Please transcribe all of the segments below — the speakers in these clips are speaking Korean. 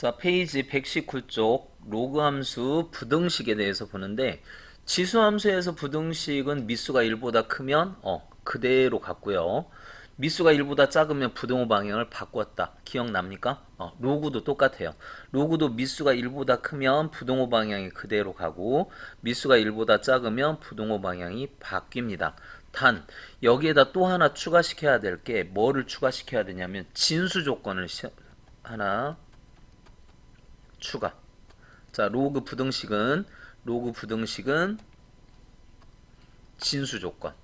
자, 페이지 119쪽 로그 함수 부등식에 대해서 보는데 지수 함수에서 부등식은 미수가 1보다 크면 그대로 갔고요. 미수가 1보다 작으면 부등호 방향을 바꿨다. 기억납니까? 로그도 똑같아요. 로그도 미수가 1보다 크면 부등호 방향이 그대로 가고 미수가 1보다 작으면 부등호 방향이 바뀝니다. 단 여기에다 또 하나 추가시켜야 될 게 뭐를 추가시켜야 되냐면 진수 조건을 하나 추가. 자, 로그 부등식은 진수 조건.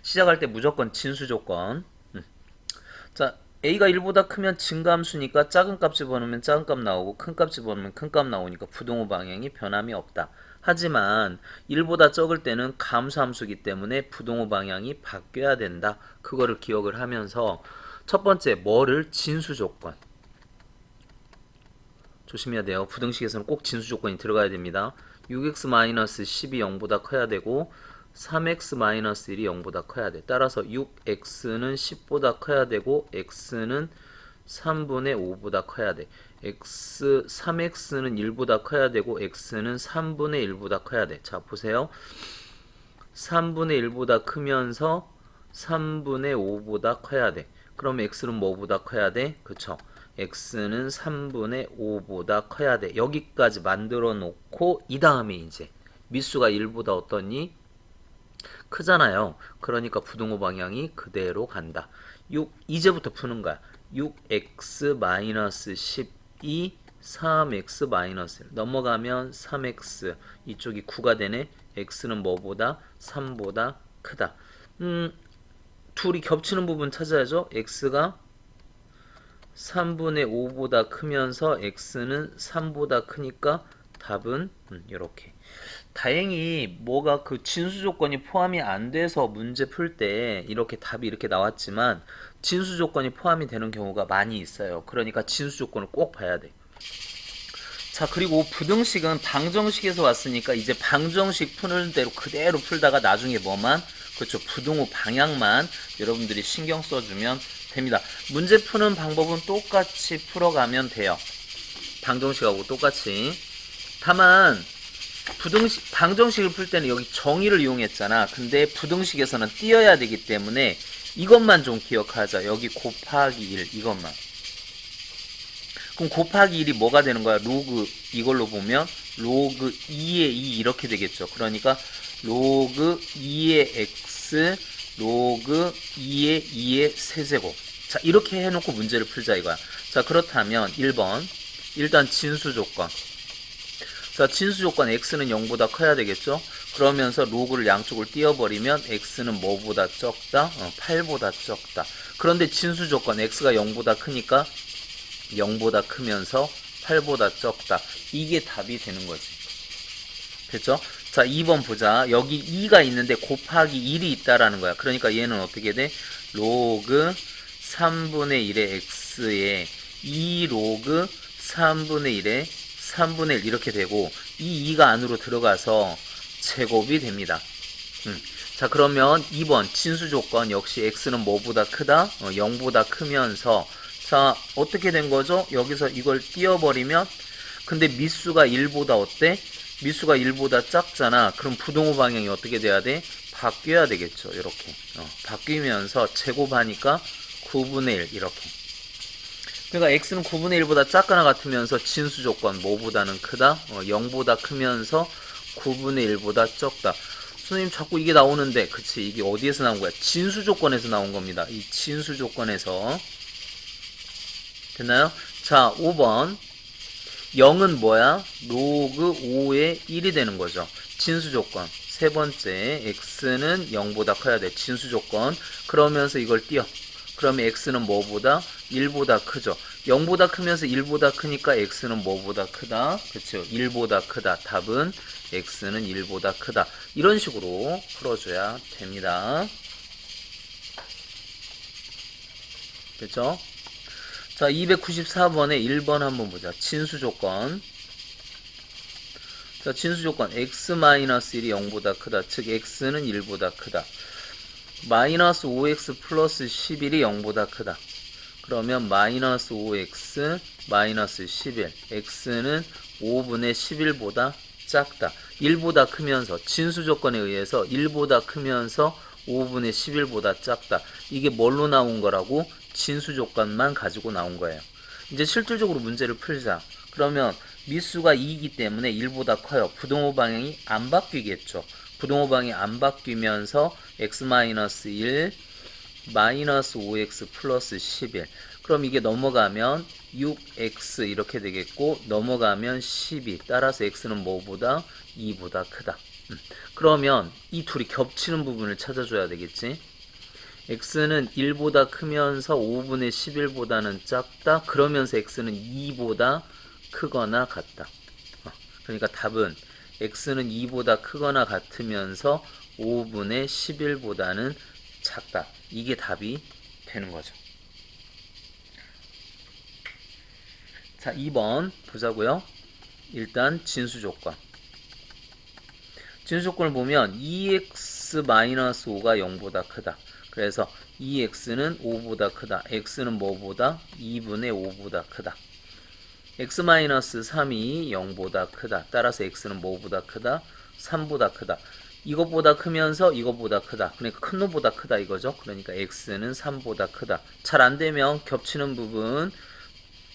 시작할 때 무조건 진수 조건. 자, a가 1보다 크면 증가함수니까 작은 값 집어넣으면 작은 값 나오고 큰 값 집어넣으면 큰 값 나오니까 부등호 방향이 변함이 없다. 하지만 1보다 적을 때는 감소함수이기 때문에 부등호 방향이 바뀌어야 된다. 그거를 기억을 하면서 첫 번째 뭐를 진수 조건. 조심해야 돼요. 부등식에서는 꼭 진수 조건이 들어가야 됩니다. 6x-10이 0보다 커야 되고 3x-1이 0보다 커야 돼. 따라서 6x는 10보다 커야 되고 x는 3분의 5보다 커야 돼. 3x는 1보다 커야 되고 x는 3분의 1보다 커야 돼. 자, 보세요. 3분의 1보다 크면서 3분의 5보다 커야 돼. 그럼 x는 뭐보다 커야 돼? 그쵸? x는 3분의 5보다 커야 돼. 여기까지 만들어 놓고 이 다음에 이제 미수가 1보다 어떠니? 크잖아요. 그러니까 부등호 방향이 그대로 간다. 이제부터 푸는 거야. 6x-12 3x-1 넘어가면 3x 이쪽이 9가 되네. x는 뭐보다? 3보다 크다. 둘이 겹치는 부분 찾아야죠. x가 3분의 5보다 크면서 x는 3보다 크니까 답은 이렇게. 다행히 뭐가 그 진수 조건이 포함이 안 돼서 문제 풀 때 이렇게 답이 이렇게 나왔지만 진수 조건이 포함이 되는 경우가 많이 있어요. 그러니까 진수 조건을 꼭 봐야 돼. 자, 그리고 부등식은 방정식에서 왔으니까 이제 방정식 푸는 대로 그대로 풀다가 나중에 뭐만? 그렇죠. 부등호 방향만 여러분들이 신경 써주면 됩니다. 문제 푸는 방법은 똑같이 풀어가면 돼요. 방정식하고 똑같이. 다만 방정식을 풀 때는 여기 정의를 이용했잖아. 근데 부등식에서는 띄어야 되기 때문에 이것만 좀 기억하자. 여기 곱하기 1 이것만. 그럼 곱하기 1이 뭐가 되는 거야? 로그 이걸로 보면 로그 2의 2 이렇게 되겠죠. 그러니까 로그 2의 x 로그 2의 2의 세제곱. 자, 이렇게 해놓고 문제를 풀자 이거야. 자, 그렇다면 1번 일단 진수 조건. 자, 진수 조건 x는 0보다 커야 되겠죠. 그러면서 로그를 양쪽을 띄워버리면 x는 뭐보다 적다? 8보다 적다. 그런데 진수 조건 x가 0보다 크니까 0보다 크면서 8보다 적다. 이게 답이 되는 거지. 됐죠? 자, 2번 보자. 여기 2가 있는데 곱하기 1이 있다라는 거야. 그러니까 얘는 어떻게 돼? 로그 3분의 1의 x에 2 로그 3분의 1에 3분의 1 이렇게 되고 이 2가 안으로 들어가서 제곱이 됩니다. 자, 그러면 2번 진수 조건 역시 x는 뭐보다 크다? 0보다 크면서 자, 어떻게 된 거죠? 여기서 이걸 띄워버리면 근데 미수가 1보다 어때? 미수가 1보다 작잖아. 그럼 부등호 방향이 어떻게 돼야 돼? 바뀌어야 되겠죠. 이렇게 바뀌면서 제곱하니까 9분의 1 이렇게. 그러니까 x는 9분의 1보다 작거나 같으면서 진수 조건 뭐보다는 크다? 0보다 크면서 9분의 1보다 적다. 선생님 자꾸 이게 나오는데 그치, 이게 어디에서 나온 거야? 진수 조건에서 나온 겁니다. 이 진수 조건에서. 됐나요? 자, 5번 0은 뭐야? 로그 5의 1이 되는 거죠. 진수 조건. 세 번째 x는 0보다 커야 돼. 진수 조건. 그러면서 이걸 띄워. 그러면 x는 뭐보다? 1보다 크죠. 0보다 크면서 1보다 크니까 x는 뭐보다 크다? 그쵸? 1보다 크다. 답은 x는 1보다 크다. 이런 식으로 풀어줘야 됩니다. 됐죠? 자, 294번에 1번 한번 보자. 진수 조건. 자, 진수 조건 x-1이 0보다 크다. 즉 x는 1보다 크다. 마이너스 5x 플러스 11이 0보다 크다. 그러면 마이너스 5x 마이너스 11, x는 5분의 11보다 작다. 1보다 크면서 진수 조건에 의해서 1보다 크면서 5분의 11보다 작다. 이게 뭘로 나온 거라고? 진수 조건만 가지고 나온 거예요. 이제 실질적으로 문제를 풀자. 그러면 미수가 2이기 때문에 1보다 커요. 부동호 방향이 안 바뀌겠죠. 부동호 방향이 안 바뀌면서 x-1 마이너스 5x 플러스 11. 그럼 이게 넘어가면 6x 이렇게 되겠고 넘어가면 12. 따라서 x는 뭐보다? 2보다 크다. 그러면 이 둘이 겹치는 부분을 찾아줘야 되겠지. x는 1보다 크면서 5분의 11보다는 작다. 그러면서 x는 2보다 크거나 같다. 그러니까 답은 x는 2보다 크거나 같으면서 5분의 11보다는 작다. 이게 답이 되는 거죠. 자, 2번 보자고요. 일단 진수 조건. 진수 조건을 보면 2x-5가 0보다 크다. 그래서 2x는 5보다 크다. x는 뭐보다? 2분의 5보다 크다. x-3이 0보다 크다. 따라서 x는 뭐보다 크다? 3보다 크다. 이것보다 크면서 이것보다 크다. 그러니까 큰 놈보다 크다 이거죠. 그러니까 x는 3보다 크다. 잘 안되면 겹치는 부분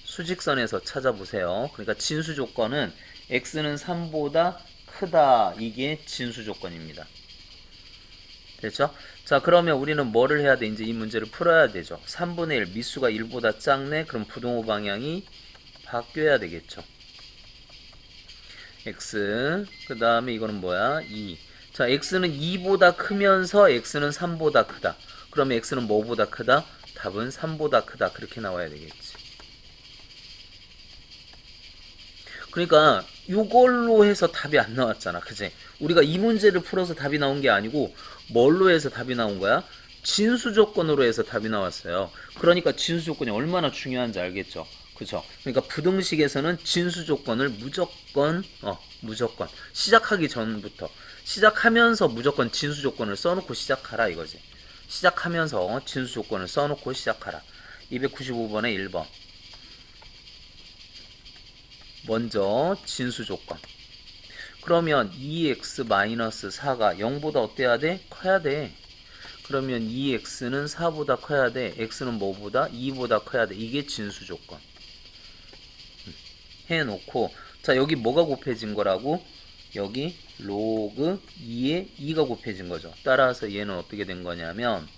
수직선에서 찾아보세요. 그러니까 진수 조건은 x는 3보다 크다. 이게 진수 조건입니다. 됐죠? 자, 그러면 우리는 뭐를 해야 돼? 이제 이 문제를 풀어야 되죠. 3분의 1 미수가 1보다 작네. 그럼 부동호 방향이 바뀌어야 되겠죠. x 그 다음에 이거는 뭐야? 2. 자, x는 2보다 크면서 x는 3보다 크다. 그러면 x는 뭐보다 크다? 답은 3보다 크다. 그렇게 나와야 되겠지. 그러니까 이걸로 해서 답이 안 나왔잖아. 그치? 우리가 이 문제를 풀어서 답이 나온 게 아니고 뭘로 해서 답이 나온 거야? 진수 조건으로 해서 답이 나왔어요. 그러니까 진수 조건이 얼마나 중요한지 알겠죠? 그죠? 그러니까 부등식에서는 진수 조건을 무조건 시작하기 전부터 시작하면서 무조건 진수 조건을 써놓고 시작하라 이거지. 시작하면서 진수 조건을 써놓고 시작하라. 295번에 1번. 먼저 진수 조건. 그러면 2x-4가 0보다 어때야 돼? 커야 돼. 그러면 2x는 4보다 커야 돼. x는 뭐보다? 2보다 커야 돼. 이게 진수 조건. 해놓고 자, 여기 뭐가 곱해진 거라고? 여기 로그 2에 2가 곱해진 거죠. 따라서 얘는 어떻게 된 거냐면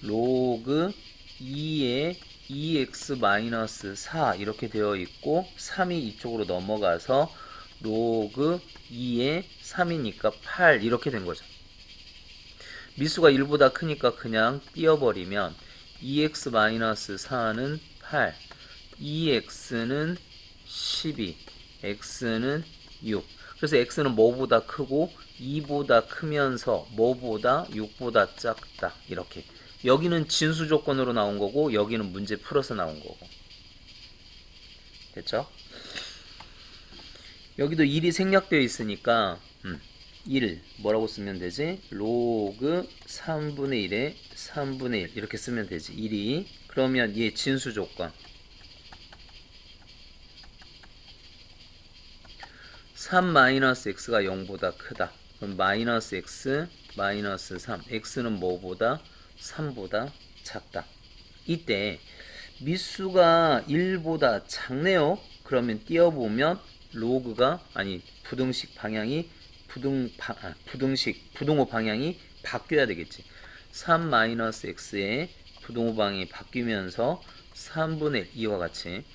로그 2에 2x-4 이렇게 되어 있고 3이 이쪽으로 넘어가서 로그 2에 3이니까 8 이렇게 된 거죠. 미수가 1보다 크니까 그냥 띄워버리면 2x-4는 8, 2x는 12, x는 6. 그래서 x는 뭐보다 크고 2보다 크면서 뭐보다 6보다 작다. 이렇게. 여기는 진수 조건으로 나온 거고 여기는 문제 풀어서 나온 거고. 됐죠? 여기도 1이 생략되어 있으니까 1 뭐라고 쓰면 되지? 로그 3분의 1에 3분의 1 이렇게 쓰면 되지. 1이 그러면 얘 진수 조건 3-x가 0보다 크다. 그럼 마이너스 x 마이너스 3 x는 뭐보다? 3보다 작다. 이때 미수가 1보다 작네요. 그러면 띄워보면 로그가 아니 부등식 방향이 부동호 방향이 바뀌어야 되겠지. 3-x의 부동호 방향이 바뀌면서 3분의 2와 같이.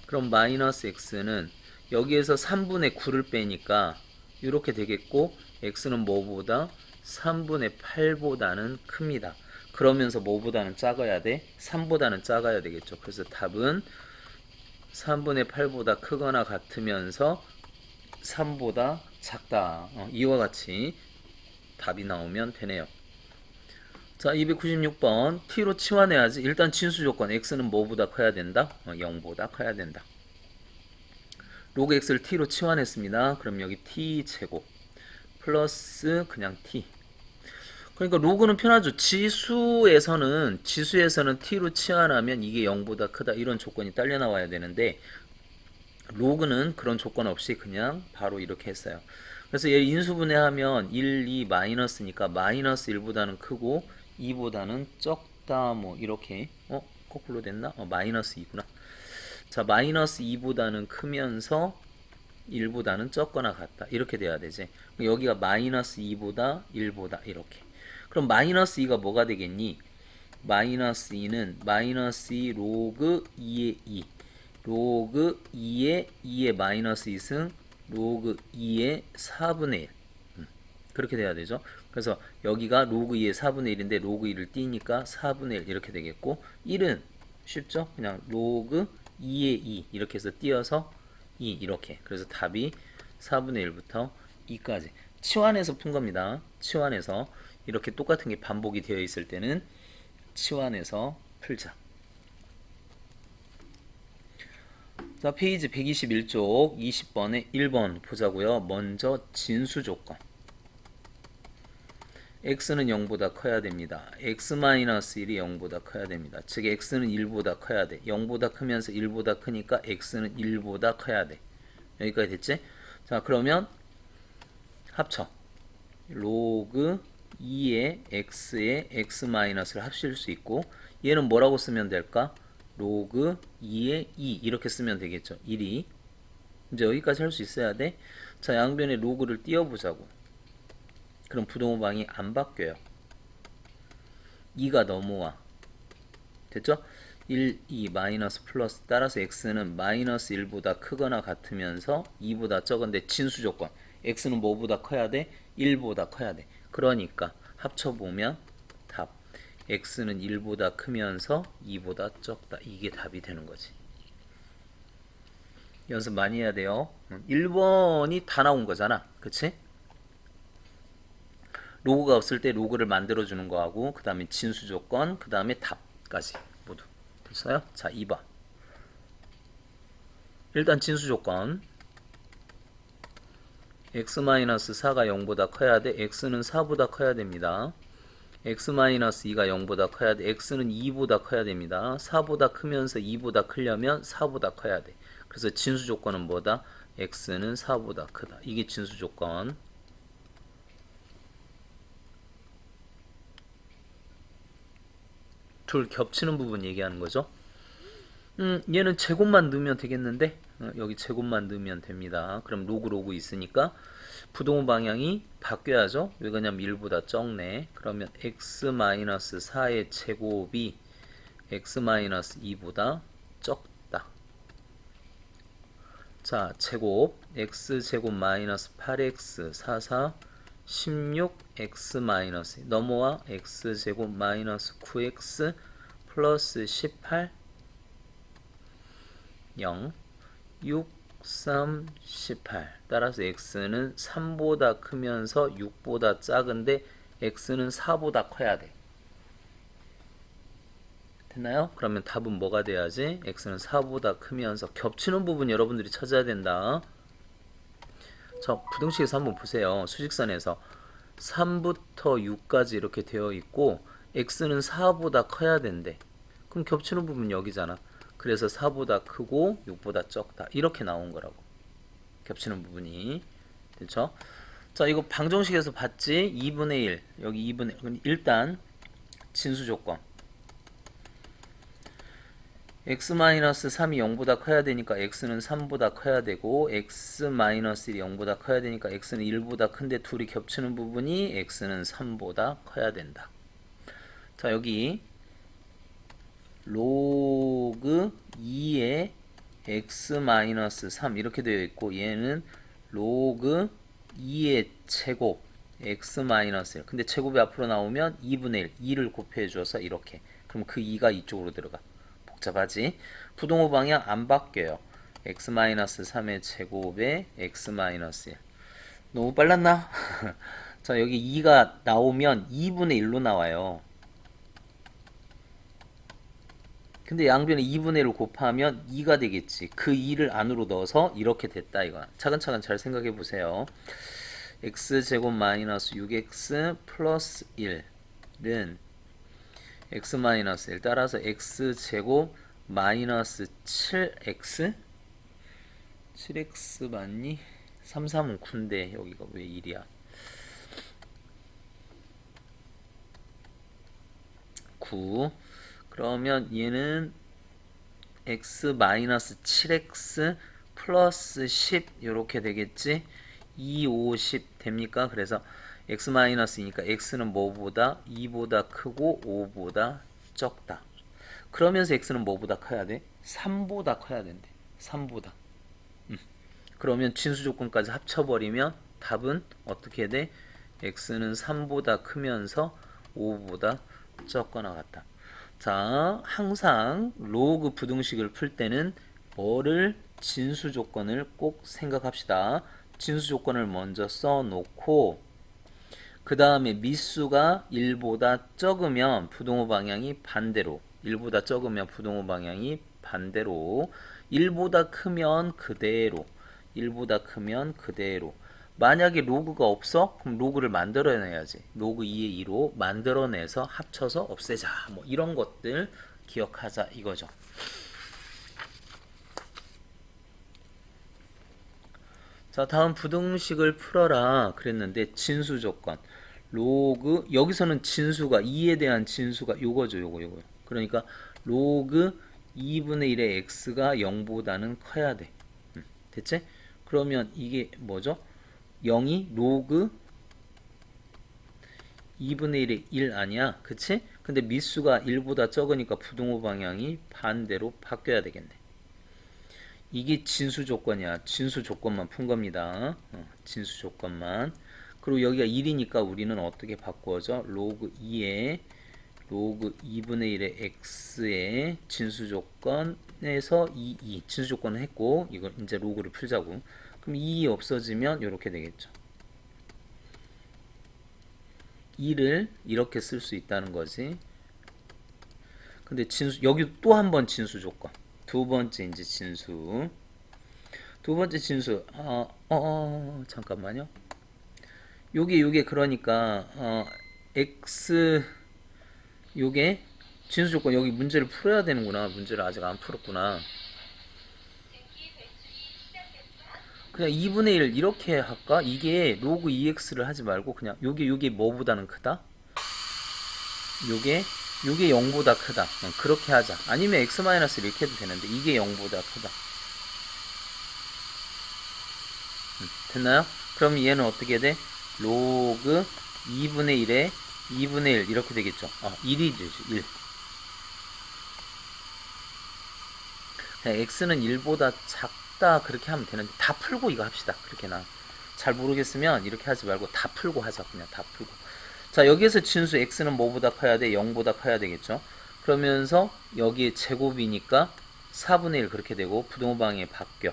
그럼 마이너스 x는 여기에서 3분의 9를 빼니까 이렇게 되겠고 x는 뭐보다? 3분의 8보다는 큽니다. 그러면서 뭐보다는 작아야 돼? 3보다는 작아야 되겠죠. 그래서 답은 3분의 8보다 크거나 같으면서 3보다 작다. 이와 같이 답이 나오면 되네요. 자, 296번 t로 치환해야지. 일단 진수 조건 x는 뭐보다 커야 된다? 0보다 커야 된다. 로그 x를 t로 치환했습니다. 그럼 여기 t 제곱 플러스 그냥 t. 그러니까 로그는 편하죠. 지수에서는 t로 치환하면 이게 0보다 크다 이런 조건이 딸려 나와야 되는데 로그는 그런 조건 없이 그냥 바로 이렇게 했어요. 그래서 얘 인수분해하면 1, 2 마이너스니까 마이너스 1보다는 크고 2보다는 적다 뭐 이렇게 거꾸로 됐나? 마이너스 2구나. 자 마이너스 2보다는 크면서 1보다는 적거나 같다 이렇게 돼야 되지. 여기가 마이너스 2보다 1보다 이렇게. 그럼 마이너스 2가 뭐가 되겠니? 마이너스 2는 마이너스 2 로그 2의 2 로그 2의 마이너스 2승 로그 2의 4분의 1 그렇게 돼야 되죠. 그래서 여기가 로그 2의 4분의 1인데 로그 2를 띄니까 4분의 1 이렇게 되겠고 1은 쉽죠? 그냥 로그 2의 2 이렇게 해서 띄어서 2 이렇게. 그래서 답이 4분의 1부터 2까지 치환해서 푼 겁니다. 치환해서 이렇게 똑같은 게 반복이 되어 있을 때는 치환해서 풀자. 자, 페이지 121쪽 20번에 1번 보자고요. 먼저 진수 조건. x는 0보다 커야 됩니다. x-1이 0보다 커야 됩니다. 즉 x는 1보다 커야 돼. 0보다 크면서 1보다 크니까 x는 1보다 커야 돼. 여기까지 됐지? 자, 그러면 합쳐. 로그 2의 x에 x-를 합칠 수 있고 얘는 뭐라고 쓰면 될까? 로그 2의 2 이렇게 쓰면 되겠죠. 1이 이제 여기까지 할 수 있어야 돼. 자, 양변에 로그를 띄워보자고. 그럼 부동호방이 안 바뀌어요. 2가 넘어와. 됐죠? 1, 2, 마이너스 플러스 따라서 x는 마이너스 1보다 크거나 같으면서 2보다 적은데 진수 조건. x는 뭐보다 커야 돼? 1보다 커야 돼. 그러니까 합쳐보면 답. x는 1보다 크면서 2보다 적다. 이게 답이 되는 거지. 연습 많이 해야 돼요. 1번이 다 나온 거잖아. 그치? 로그가 없을 때 로그를 만들어주는 거하고 그 다음에 진수 조건, 그 다음에 답까지 모두 됐어요? 자, 2번. 일단 진수 조건. x-4가 0보다 커야 돼. x는 4보다 커야 됩니다. x-2가 0보다 커야 돼. x는 2보다 커야 됩니다. 4보다 크면서 2보다 크려면 4보다 커야 돼. 그래서 진수 조건은 뭐다? x는 4보다 크다. 이게 진수 조건. 둘 겹치는 부분 얘기하는 거죠. 얘는 제곱만 넣으면 되겠는데 여기 제곱만 넣으면 됩니다. 그럼 로그 있으니까 부동호 방향이 바뀌어야죠. 왜 그러냐면 1보다 적네. 그러면 x-4의 제곱이 x-2보다 적다. 자, 제곱 x제곱 마이너스 8x 44 16x 마이너스 넘어와 x제곱 마이너스 9x 플러스 18 0 6 3 18 따라서 x는 3보다 크면서 6보다 작은데 x는 4보다 커야 돼. 됐나요? 그러면 답은 뭐가 돼야지? x는 4보다 크면서 겹치는 부분 여러분들이 찾아야 된다. 자, 부등식에서 한번 보세요. 수직선에서 3부터 6까지 이렇게 되어 있고 x는 4보다 커야 된대. 그럼 겹치는 부분 여기잖아. 그래서 4보다 크고 6보다 적다. 이렇게 나온 거라고. 겹치는 부분이. 됐죠? 자, 이거 방정식에서 봤지? 2분의 1. 여기 2분의 1. 일단 진수 조건. x-3이 0보다 커야 되니까 x는 3보다 커야 되고 x-1이 0보다 커야 되니까 x는 1보다 큰데 둘이 겹치는 부분이 x는 3보다 커야 된다. 자, 여기 로그 2의 x-3 이렇게 되어 있고 얘는 로그 2의 제곱 x-1 근데 제곱이 앞으로 나오면 2분의 1 2를 곱해 줘서 이렇게. 그럼 그 2가 이쪽으로 들어가. 복잡하지? 부동호 방향 안 바뀌어요. x-3의 제곱에 x-1 너무 빨랐나? 자, 여기 2가 나오면 2분의 1로 나와요. 근데 양변에 2분의 1을 곱하면 2가 되겠지. 그 2를 안으로 넣어서 이렇게 됐다 이거야. 차근차근 잘 생각해 보세요. x제곱 마이너스 6x 플러스 1 x-1 따라서 x제곱 마이너스 7x 7x 맞니? 3, 3은 9인데 여기가 왜 1이야? 9. 그러면 얘는 x 마이너스 7x 플러스 10 이렇게 되겠지? 2, 5, 10 됩니까? 그래서 x 마이너스니까 x는 뭐보다? 2보다 크고 5보다 적다. 그러면서 x는 뭐보다 커야 돼? 3보다 커야 된대. 3보다. 그러면 진수 조건까지 합쳐버리면 답은 어떻게 돼? x는 3보다 크면서 5보다 적거나 같다. 자, 항상 로그 부등식을 풀 때는 뭐를 진수 조건을 꼭 생각합시다. 진수 조건을 먼저 써놓고 그 다음에 미수가 1보다 적으면 부동호 방향이 반대로 1보다 적으면 부동호 방향이 반대로 1보다 크면 그대로 1보다 크면 그대로 만약에 로그가 없어? 그럼 로그를 만들어내야지. 로그 2의 2로 만들어내서 합쳐서 없애자. 뭐 이런 것들 기억하자 이거죠. 자, 다음 부등식을 풀어라 그랬는데 진수 조건. 로그 여기서는 진수가 2에 대한 진수가 요거죠. 요거. 그러니까 로그 2분의 1의 x가 0보다는 커야 돼. 됐지? 그러면 이게 뭐죠? 0이 로그 2분의 1의 1 아니야? 그치? 근데 미수가 1보다 적으니까 부등호 방향이 반대로 바뀌어야 되겠네. 이게 진수 조건이야. 진수 조건만 푼 겁니다. 진수 조건만. 그리고 여기가 1이니까 우리는 어떻게 바꾸어져? 로그 2에 로그 2분의 1의 x의 진수 조건에서 2 진수 조건을 했고 이걸 이제 로그를 풀자고. 그럼 2 없어지면 이렇게 되겠죠. 2를 이렇게 쓸 수 있다는 거지. 근데 진수 여기 또 한 번 진수 조건. 두 번째 이제 진수. 두 번째 진수. 잠깐만요. 요게 그러니까 x 요게 진수 조건 여기 문제를 풀어야 되는구나. 문제를 아직 안 풀었구나. 그냥 2분의 1 이렇게 할까? 이게 로그 2x를 하지 말고 그냥 요게 뭐보다는 크다? 요게 0보다 크다. 그렇게 하자. 아니면 x-1 이렇게 해도 되는데 이게 0보다 크다. 됐나요? 그럼 얘는 어떻게 돼? 로그 2분의 1에 2분의 1 이렇게 되겠죠. 1이 되지. 1. 그냥 x는 1보다 작다 그렇게 하면 되는데 다 풀고 이거 합시다. 그렇게나. 잘 모르겠으면 이렇게 하지 말고 다 풀고 하자. 그냥 다 풀고. 자, 여기에서 진수 x는 뭐보다 커야 돼? 0보다 커야 되겠죠. 그러면서 여기에 제곱이니까 4분의 1 그렇게 되고 부동호 방향이 바뀌어.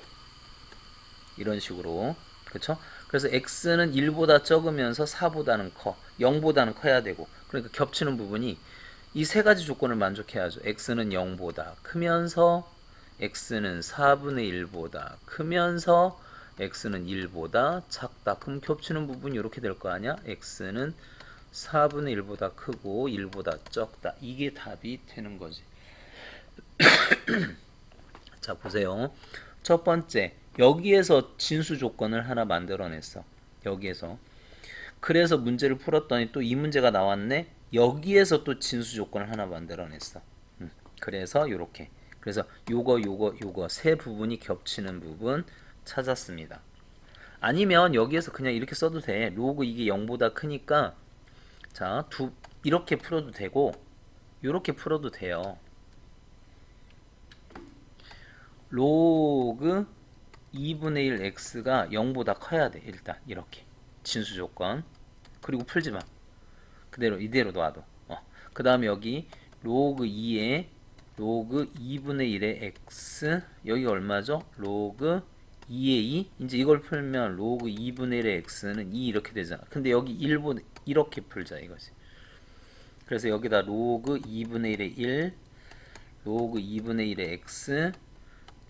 이런 식으로. 그쵸? 그래서 x는 1보다 적으면서 4보다는 커. 0보다는 커야 되고. 그러니까 겹치는 부분이 이 세 가지 조건을 만족해야죠. x는 0보다 크면서 x는 4분의 1보다 크면서 x는 1보다 작다. 그럼 겹치는 부분이 이렇게 될 거 아니야? x는 4분의 1보다 크고 1보다 적다. 이게 답이 되는 거지. 자, 보세요. 첫 번째, 여기에서 진수 조건을 하나 만들어냈어. 여기에서. 그래서 문제를 풀었더니 또 이 문제가 나왔네. 여기에서 또 진수 조건을 하나 만들어냈어. 그래서 요렇게. 그래서 요거 세 부분이 겹치는 부분 찾았습니다. 아니면 여기에서 그냥 이렇게 써도 돼. 로그 이게 0보다 크니까 자, 이렇게 풀어도 되고 요렇게 풀어도 돼요. 로그 2분의 1 x가 0보다 커야 돼. 일단 이렇게 진수 조건. 그리고 풀지 마. 그대로 이대로 놔둬. 그 다음에 여기 로그 2에 로그 2분의 1의 x 여기가 얼마죠? 로그 2의 2 이제 이걸 풀면 로그 2분의 1의 x는 2 이렇게 되잖아. 근데 여기 1분 이렇게 풀자 이거지. 그래서 여기다 로그 2분의 1의 1 로그 2분의 1의 x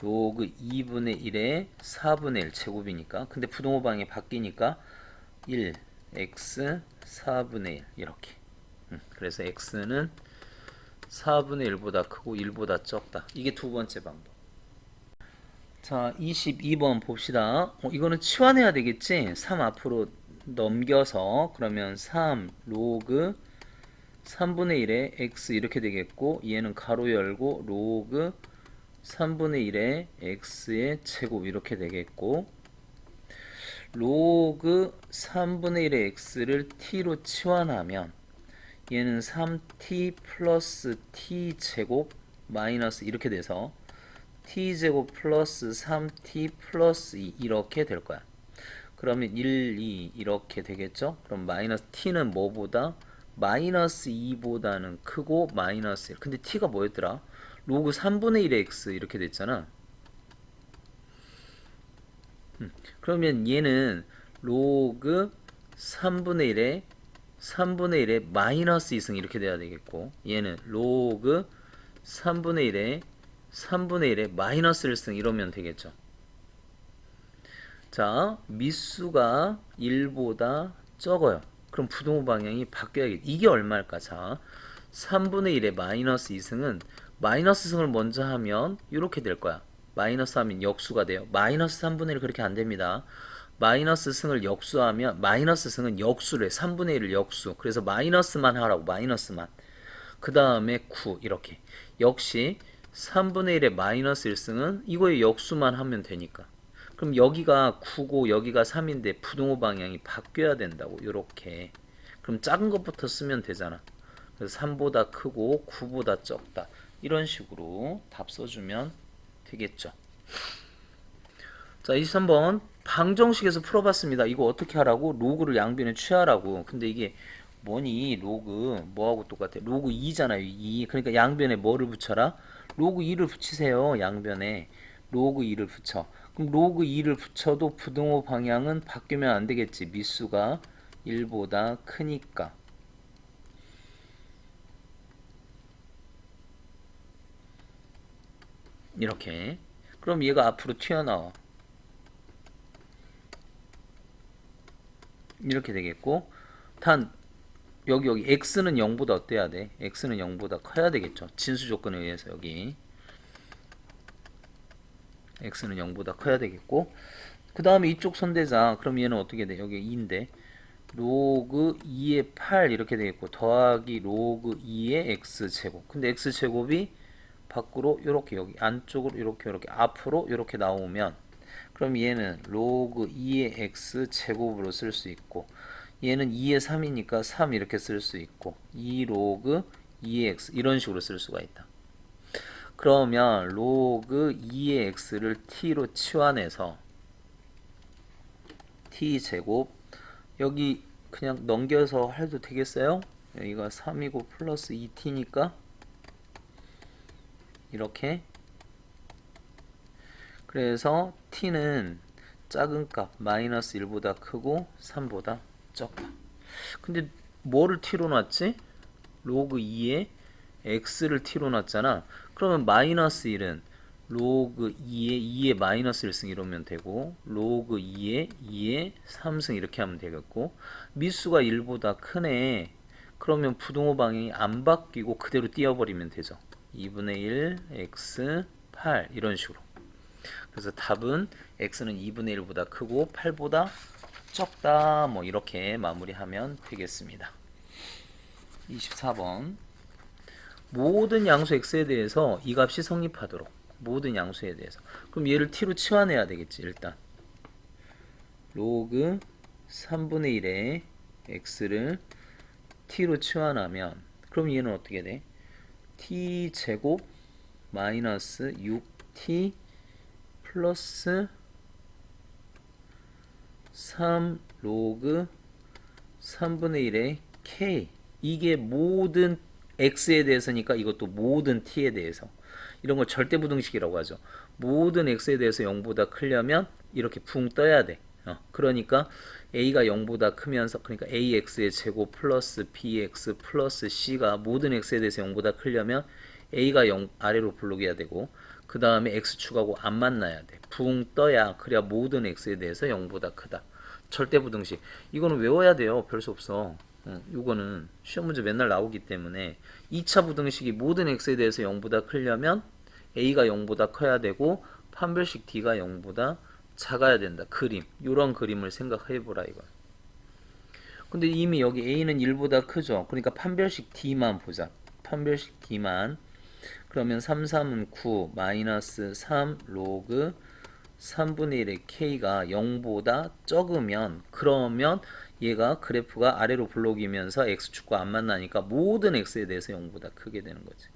로그 2분의 1의 4분의 1 제곱이니까 근데 부동호 방향이 바뀌니까 1 x 4분의 1 이렇게 그래서 x는 4분의 1보다 크고 1보다 적다. 이게 두 번째 방법. 자, 22번 봅시다. 이거는 치환해야 되겠지? 3 앞으로 넘겨서 그러면 3 로그 3분의 1에 x 이렇게 되겠고, 얘는 가로 열고 로그 3분의 1에 x의 제곱 이렇게 되겠고, 로그 3분의 1의 x를 t로 치환하면 얘는 3t 플러스 t 제곱 마이너스 이렇게 돼서 t제곱 플러스 3t 플러스 2 이렇게 될 거야. 그러면 1, 2 이렇게 되겠죠? 그럼 마이너스 t는 뭐보다? 마이너스 2보다는 크고 마이너스 1. 근데 t가 뭐였더라? 로그 3분의 1의 x 이렇게 됐잖아. 그러면 얘는 로그 3분의 1에 마이너스 2승 이렇게 돼야 되겠고, 얘는 로그 3분의 1에 마이너스 1승 이러면 되겠죠. 자, 미수가 1보다 적어요. 그럼 부동호 방향이 바뀌어야겠. 이게 얼마일까? 자, 3분의 1에 마이너스 2승은 마이너스 승을 먼저 하면 이렇게 될 거야. 마이너스 하면 역수가 돼요. 마이너스 3분의 1 그렇게 안 됩니다. 마이너스 승을 역수하면 마이너스 승은 역수래. 3분의 1을 역수. 그래서 마이너스만 하라고. 마이너스만. 그 다음에 9 이렇게. 역시 3분의 1의 마이너스 1승은 이거의 역수만 하면 되니까. 그럼 여기가 9고 여기가 3인데 부동호 방향이 바뀌어야 된다고. 요렇게. 그럼 작은 것부터 쓰면 되잖아. 그래서 3보다 크고 9보다 적다. 이런 식으로 답 써주면 되겠죠. 자, 23번 방정식에서 풀어봤습니다. 이거 어떻게 하라고? 로그를 양변에 취하라고. 근데 이게 뭐니? 로그 뭐하고 똑같아? 로그 2잖아요. 2. 그러니까 양변에 뭐를 붙여라? 로그 2를 붙이세요. 양변에 로그 2를 붙여. 그럼 로그 2를 붙여도 부등호 방향은 바뀌면 안 되겠지. 미수가 1보다 크니까. 이렇게. 그럼 얘가 앞으로 튀어나와. 이렇게 되겠고, 단 여기 x는 0보다 어때야 돼? x는 0보다 커야 되겠죠. 진수 조건에 의해서 여기 x는 0보다 커야 되겠고, 그 다음에 이쪽 선대자, 그럼 얘는 어떻게 돼? 여기 2인데 로그 2의 8 이렇게 되겠고, 더하기 로그 2의 x제곱. 근데 x제곱이 밖으로 이렇게 여기 안쪽으로 이렇게 앞으로 이렇게 나오면, 그럼 얘는 로그 2의 x제곱으로 쓸 수 있고, 얘는 2의 3이니까 3 이렇게 쓸 수 있고, 2 로그 2의 x 이런 식으로 쓸 수가 있다. 그러면 로그 2의 x를 t로 치환해서 t제곱, 여기 그냥 넘겨서 해도 되겠어요? 여기가 3이고 플러스 2t니까 이렇게. 그래서 t는 작은 값 마이너스 1보다 크고 3보다 적다. 근데 뭐를 t로 놨지? 로그 2에 x를 t로 놨잖아. 그러면 마이너스 1은 로그 2에 마이너스 1승 이러면 되고, 로그 2에 3승 이렇게 하면 되겠고, 미수가 1보다 크네. 그러면 부등호 방향이 안 바뀌고 그대로 띄워버리면 되죠. 2분의 1 x 8 이런 식으로. 그래서 답은 x는 2분의 1보다 크고 8보다 적다. 뭐 이렇게 마무리하면 되겠습니다. 24번 모든 양수 x에 대해서 이 값이 성립하도록. 모든 양수에 대해서. 그럼 얘를 t로 치환해야 되겠지. 일단 로그 3분의 1의 x를 t로 치환하면, 그럼 얘는 어떻게 돼? t제곱 마이너스 6t 플러스 3 로그 3분의 1의 k. 이게 모든 x에 대해서니까 이것도 모든 t에 대해서. 이런 걸 절대부등식이라고 하죠. 모든 x에 대해서 0보다 크려면 이렇게 붕 떠야 돼. 그러니까 a가 0보다 크면서, 그러니까 ax의 제곱 플러스 bx 플러스 c가 모든 x에 대해서 0보다 크려면 a가 0 아래로 블록해야 되고, 그 다음에 x축하고 안 만나야 돼. 붕 떠야, 그래야 모든 x에 대해서 0보다 크다. 절대부등식. 이거는 외워야 돼요. 별 수 없어. 요거는 시험 문제 맨날 나오기 때문에 2차 부등식이 모든 x에 대해서 0보다 크려면 a가 0보다 커야 되고 판별식 d가 0보다 작아야 된다. 그림. 요런 그림을 생각해 보라 이거. 근데 이미 여기 a는 1보다 크죠. 그러니까 판별식 d만 보자. 판별식 d만. 그러면 3, 3은 9 마이너스 3 로그 3분의 1의 k가 0보다 적으면 그러면 얘가 그래프가 아래로 블록이면서 x축과 안 만나니까 모든 x에 대해서 0보다 크게 되는 거지.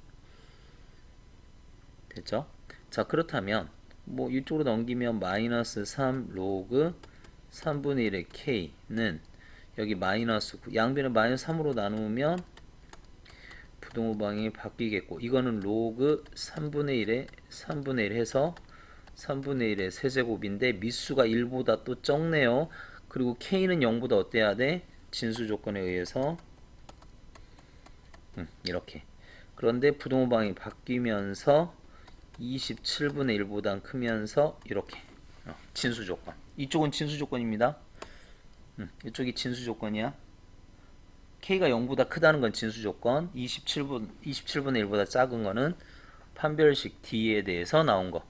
됐죠? 자, 그렇다면 뭐 이쪽으로 넘기면 마이너스 3 로그 3분의 1의 k는 여기 마이너스 9 양변을 마이너스 3으로 나누면 부동호 방향이 바뀌겠고 이거는 로그 3분의 1 해서 3분의 1의 세제곱인데 미수가 1보다 또 적네요. 그리고 k는 0보다 어때야 돼? 진수 조건에 의해서 이렇게. 그런데 부동호 방향이 바뀌면서 27분의 1보다 크면서 이렇게 진수 조건. 이쪽은 진수 조건입니다. 이쪽이 진수 조건이야. k가 0보다 크다는 건 진수 조건, 27분의 1보다 작은 거는 판별식 d에 대해서 나온 거.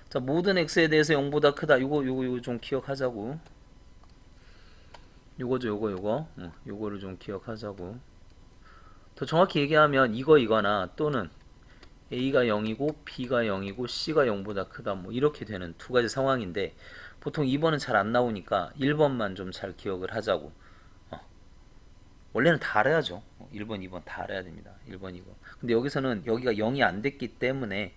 자, 모든 x에 대해서 0보다 크다. 요거 좀 기억하자고. 요거죠, 요거. 요거를 좀 기억하자고. 더 정확히 얘기하면 이거나 또는 a가 0이고 b가 0이고 c가 0보다 크다. 뭐 이렇게 되는 두 가지 상황인데 보통 2번은 잘 안 나오니까 1번만 좀 잘 기억을 하자고. 원래는 다 알아야죠. 1번, 2번 다 알아야 됩니다. 1번, 2번. 근데 여기서는 여기가 0이 안 됐기 때문에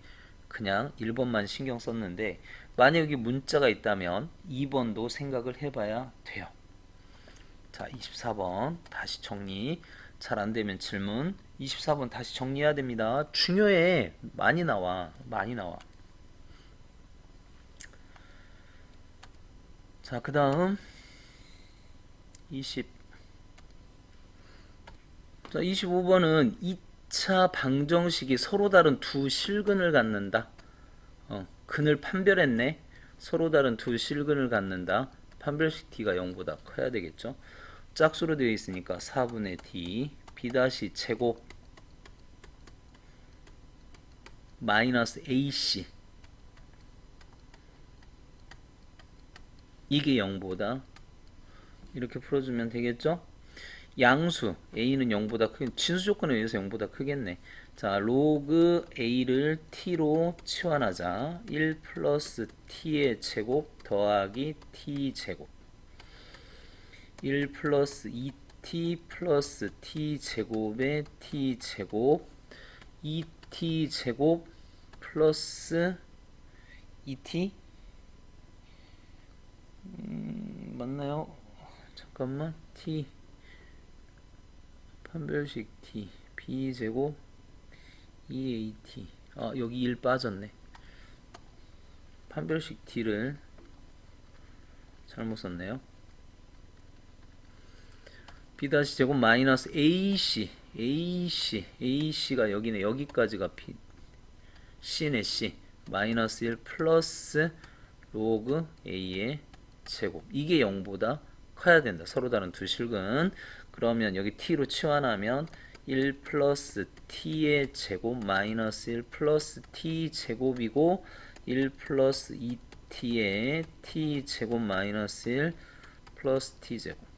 그냥 1번만 신경 썼는데 만약 여기 문자가 있다면 2번도 생각을 해봐야 돼요. 자, 24번 다시 정리. 잘 안되면 질문. 24번 다시 정리해야 됩니다. 중요해. 많이 나와. 자, 그 다음 25번은 2차 방정식이 서로 다른 두 실근을 갖는다. 근을 판별했네. 서로 다른 두 실근을 갖는다. 판별식 d가 0보다 커야 되겠죠. 짝수로 되어 있으니까 4분의 d b' 제곱 마이너스 ac 이게 0보다 이렇게 풀어주면 되겠죠. 양수 a는 0보다 크긴 진수 조건에 의해서 0보다 크겠네. 자, 로그 a를 t로 치환하자. 1 플러스 t의 제곱 더하기 t 제곱 1 플러스 2t 플러스 t 제곱의 t 제곱 2t 제곱 플러스 2t 맞나요? 잠깐만. t 판별식 t b제곱 2at 여기 1 빠졌네. 판별식 t를 잘못 썼네요. b-제곱 마이너스 ac가 여기네. 여기까지가 b c네. c 마이너스 1 플러스 로그 a의 제곱 이게 0보다 커야 된다. 서로 다른 두 실근. 그러면 여기 t로 치환하면 1 플러스 t의 제곱 마이너스 1 플러스 t 제곱이고 1 플러스 2t의 t 제곱 마이너스 1 플러스 t 제곱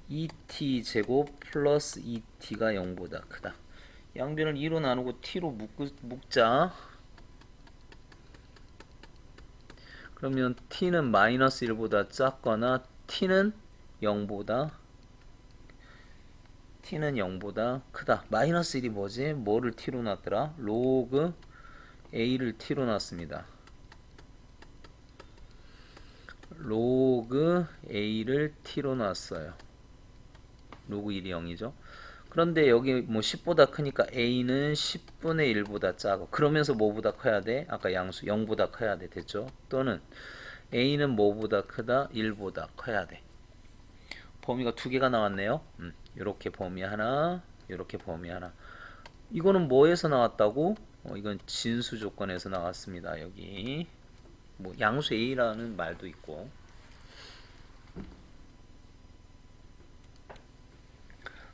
2t 제곱 플러스 2t가 0보다 크다. 양변을 2로 나누고 t로 묶자. 그러면 t는 마이너스 1보다 작거나 t는 0보다 크다. 마이너스 1이 뭐지? 뭐를 t로 놨더라? 로그 a를 t로 놨습니다. 로그 a를 t로 놨어요. 로그 1이 0이죠. 그런데 여기 뭐 10보다 크니까 a는 10분의 1보다 작아. 그러면서 뭐보다 커야 돼? 아까 양수 0보다 커야 돼. 됐죠? 또는 a는 뭐보다 크다? 1보다 커야 돼. 범위가 두 개가 나왔네요. 이렇게 범위 하나, 이렇게 범위 하나. 이거는 뭐에서 나왔다고? 이건 진수 조건에서 나왔습니다. 여기 뭐 양수 a라는 말도 있고.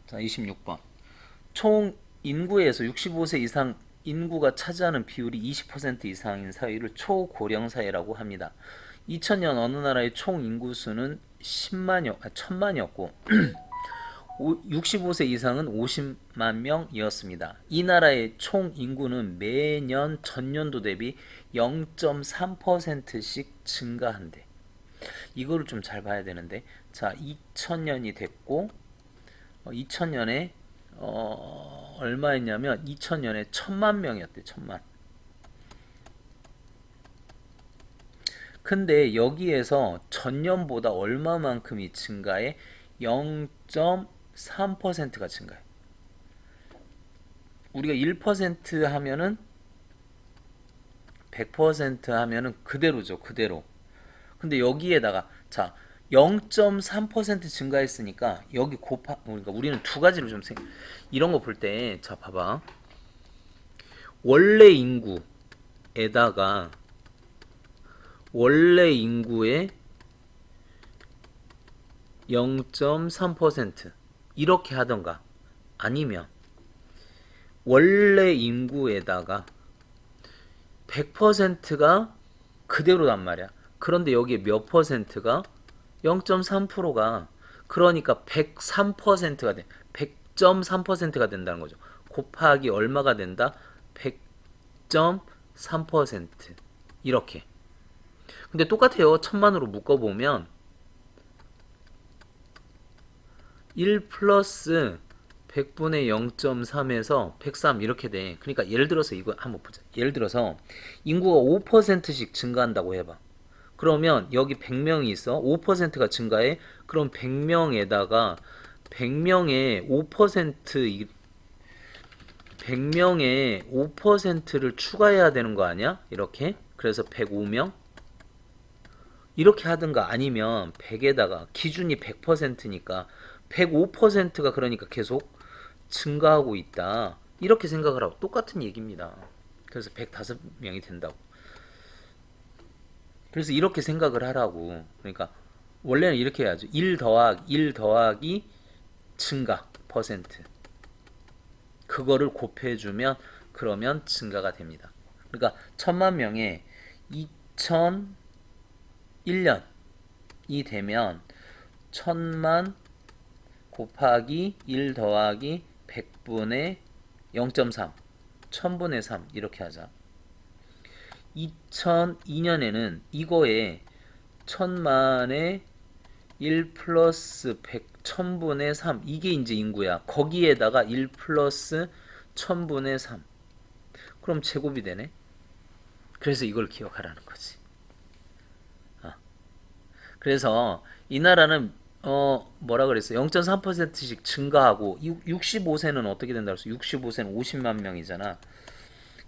자, 26번. 총 인구에서 65세 이상 인구가 차지하는 비율이 20% 이상인 사회를 초고령 사회라고 합니다. 2000년 어느 나라의 총 인구수는 1000만이었고 65세 이상은 50만 명이었습니다. 이 나라의 총 인구는 매년 전년도 대비 0.3%씩 증가한대. 이거를 좀 잘 봐야 되는데, 자, 2000년이 됐고 2000년에 얼마였냐면 2000년에 1000만 명이었대. 1000만. 근데 여기에서 전년보다 얼마만큼이 증가해? 0.3%가 증가해. 우리가 1% 하면은 100% 하면은 그대로죠. 그대로. 근데 여기에다가 자 0.3% 증가했으니까 여기 그러니까 우리는 두 가지를 좀 이런 거 볼 때 자 봐봐. 원래 인구에다가 원래 인구의 0.3% 이렇게 하던가 아니면 원래 인구에다가 100%가 그대로란 말이야. 그런데 여기에 몇 퍼센트가 0.3%가 그러니까 103%가 돼. 100.3%가 된다는 거죠. 곱하기 얼마가 된다? 100.3% 이렇게. 근데 똑같아요. 천만으로 묶어보면 1 플러스 100분의 0.3에서 103 이렇게 돼. 그러니까 예를 들어서 이거 한번 보자. 예를 들어서 인구가 5%씩 증가한다고 해봐. 그러면 여기 100명이 있어. 5%가 증가해. 그럼 100명에다가 100명의 5% 100명의 5%를 추가해야 되는 거 아니야? 이렇게. 그래서 105명 이렇게 하든가 아니면 100에다가 기준이 100%니까 105%가 그러니까 계속 증가하고 있다. 이렇게 생각을 하고 똑같은 얘기입니다. 그래서 105명이 된다고. 그래서 이렇게 생각을 하라고. 그러니까 원래는 이렇게 해야죠. 1 더하기 증가 퍼센트. 그거를 곱해주면 그러면 증가가 됩니다. 그러니까 1000만 명에 2001년이 되면 1000만 곱하기 1 더하기 100분의 0.3 1000분의 3 이렇게 하자. 2002년에는 이거에 1000만에 1 플러스 100 1000분의 3 이게 이제 인구야. 거기에다가 1 플러스 1000분의 3 그럼 제곱이 되네. 그래서 이걸 기억하라는 거지. 그래서 이 나라는 뭐라 그랬어? 0.3%씩 증가하고 65세는 어떻게 된다 그랬어? 65세는 50만 명이잖아.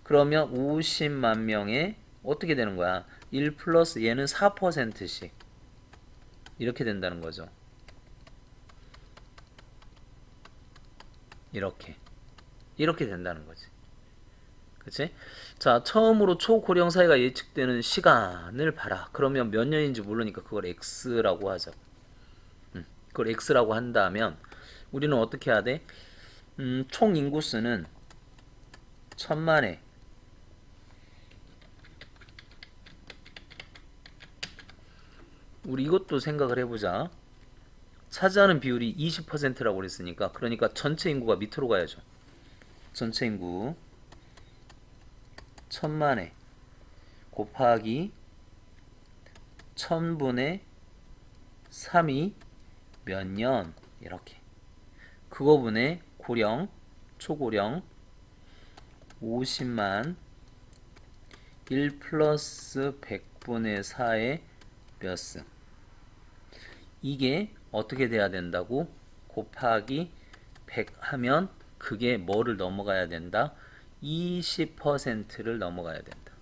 그러면 50만 명에 어떻게 되는 거야? 1 플러스 얘는 4%씩 이렇게 된다는 거죠. 이렇게 된다는 거지. 그치? 자, 처음으로 초고령 사회가 예측되는 시간을 봐라. 그러면 몇 년인지 모르니까 그걸 X라고 하자. 그걸 X라고 한다면 우리는 어떻게 해야 돼? 총 인구수는 1000만에 우리 이것도 생각을 해보자. 차지하는 비율이 20%라고 그랬으니까 그러니까 전체 인구가 밑으로 가야죠. 전체 인구 1000만에 곱하기 1000분의 3이 몇 년 이렇게 그거분의 고령 초고령 50만 1 플러스 100분의 4의 몇 승 이게 어떻게 돼야 된다고? 곱하기 100 하면 그게 뭐를 넘어가야 된다? 20%를 넘어가야 된다.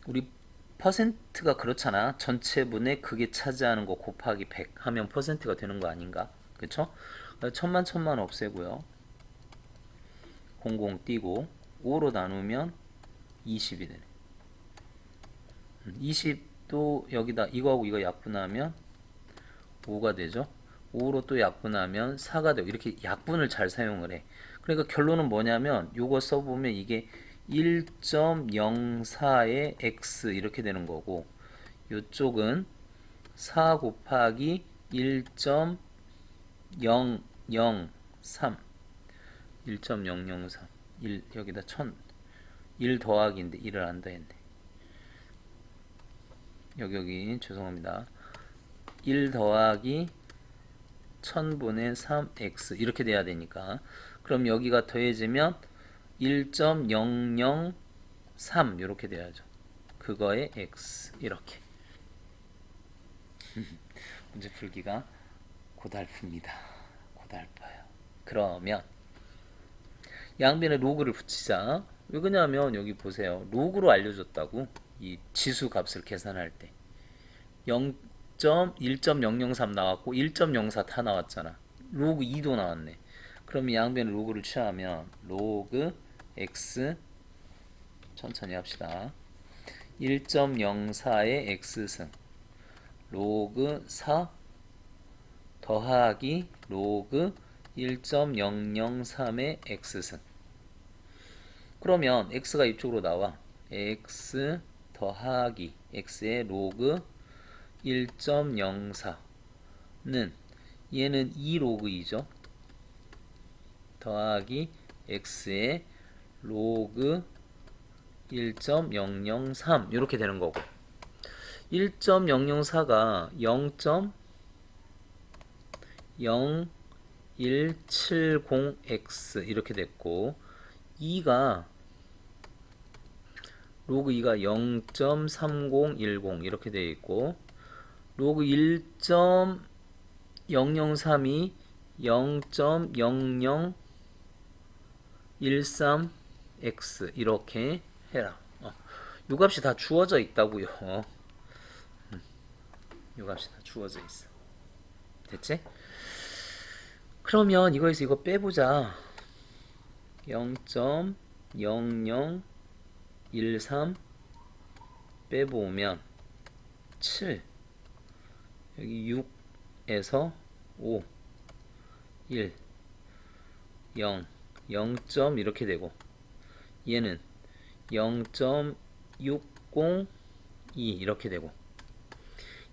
우리 퍼센트가 그렇잖아. 전체분의 그게 차지하는 거 곱하기 100 하면 퍼센트가 되는 거 아닌가? 그쵸? 천만 없애고요. 00 띄고 5로 나누면 20이 되네. 20도 여기다 이거하고 이거 약분하면 5가 되죠. 5로 또 약분하면 4가 되고 이렇게 약분을 잘 사용을 해. 그러니까 결론은 뭐냐면 요거 써보면 이게 1.04의 x 이렇게 되는 거고 요쪽은 4 곱하기 1.003 1.003 1 여기다 1 더하기인데 1을 안 더했네. 여기 죄송합니다. 1 더하기 1000분의 3x 이렇게 돼야 되니까 그럼 여기가 더해지면 1.003 이렇게 돼야죠. 그거의 x 이렇게. 문제 풀기가 고달픕니다. 고달파요. 그러면 양변에 로그를 붙이자. 왜 그러냐면 여기 보세요. 로그로 알려줬다고. 이 지수 값을 계산할 때 1.003 나왔고 1.04 다 나왔잖아. 로그 2도 나왔네. 그럼 양변에 로그를 취하면 로그 x 천천히 합시다. 1.04의 x승 로그 4 더하기 로그 1.003의 x승. 그러면 x가 이쪽으로 나와. x 더하기 x의 로그 1.04는 얘는 2로그 2죠. 더하기 x의 로그 1.003 이렇게 되는 거고 1.004가 0.0170x 이렇게 됐고 2가 로그 2가 0.3010 이렇게 되어 있고 로그 1.003이 0.0013x 이렇게 해라. 요 값이 다 주어져 있다고요. 요 값이 다 주어져 있어. 됐지? 그러면 이거에서 이거 빼보자. 0.0013 빼보면 7 여기 6에서 5 1 0 0점 이렇게 되고 얘는 0.602 이렇게 되고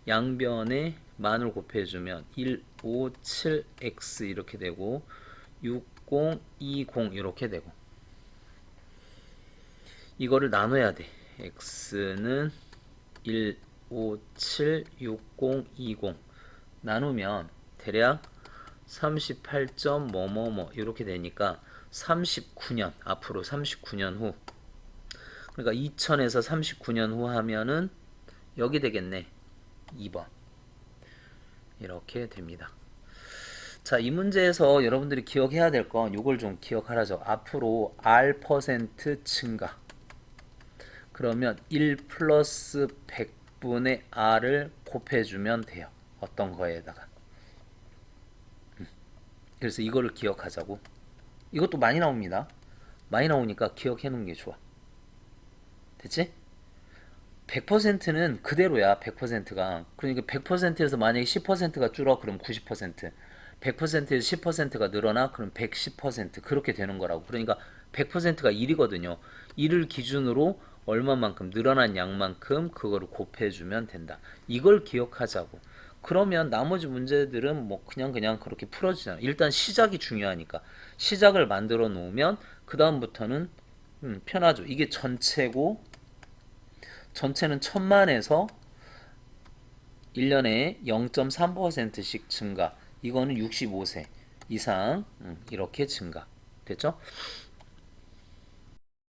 양변에 만을 곱해주면 157x 이렇게 되고 6020 이렇게 되고 이거를 나눠야 돼. x는 157 6020 나누면 대략 38. 뭐뭐뭐 이렇게 되니까 39년 앞으로 39년 후 그러니까 2000에서 39년 후 하면은 여기 되겠네. 2번 이렇게 됩니다. 자, 이 문제에서 여러분들이 기억해야 될 건 이걸 좀 기억하라죠. 앞으로 R% 증가 그러면 1 플러스 100분의 R을 곱해주면 돼요. 어떤 거에다가 그래서 이거를 기억하자고. 이것도 많이 나옵니다. 많이 나오니까 기억해 놓은 게 좋아. 됐지? 100%는 그대로야. 100%가 그러니까 100%에서 만약에 10%가 줄어 그럼 90% 100%에서 10%가 늘어나 그럼 110% 그렇게 되는 거라고. 그러니까 100%가 1이거든요 1을 기준으로 얼마만큼 늘어난 양만큼 그거를 곱해주면 된다. 이걸 기억하자고. 그러면 나머지 문제들은 뭐 그냥 그렇게 풀어지잖아. 일단 시작이 중요하니까 시작을 만들어 놓으면 그 다음부터는 편하죠. 이게 전체고 전체는 1000만에서 1년에 0.3%씩 증가. 이거는 65세 이상 이렇게 증가. 됐죠?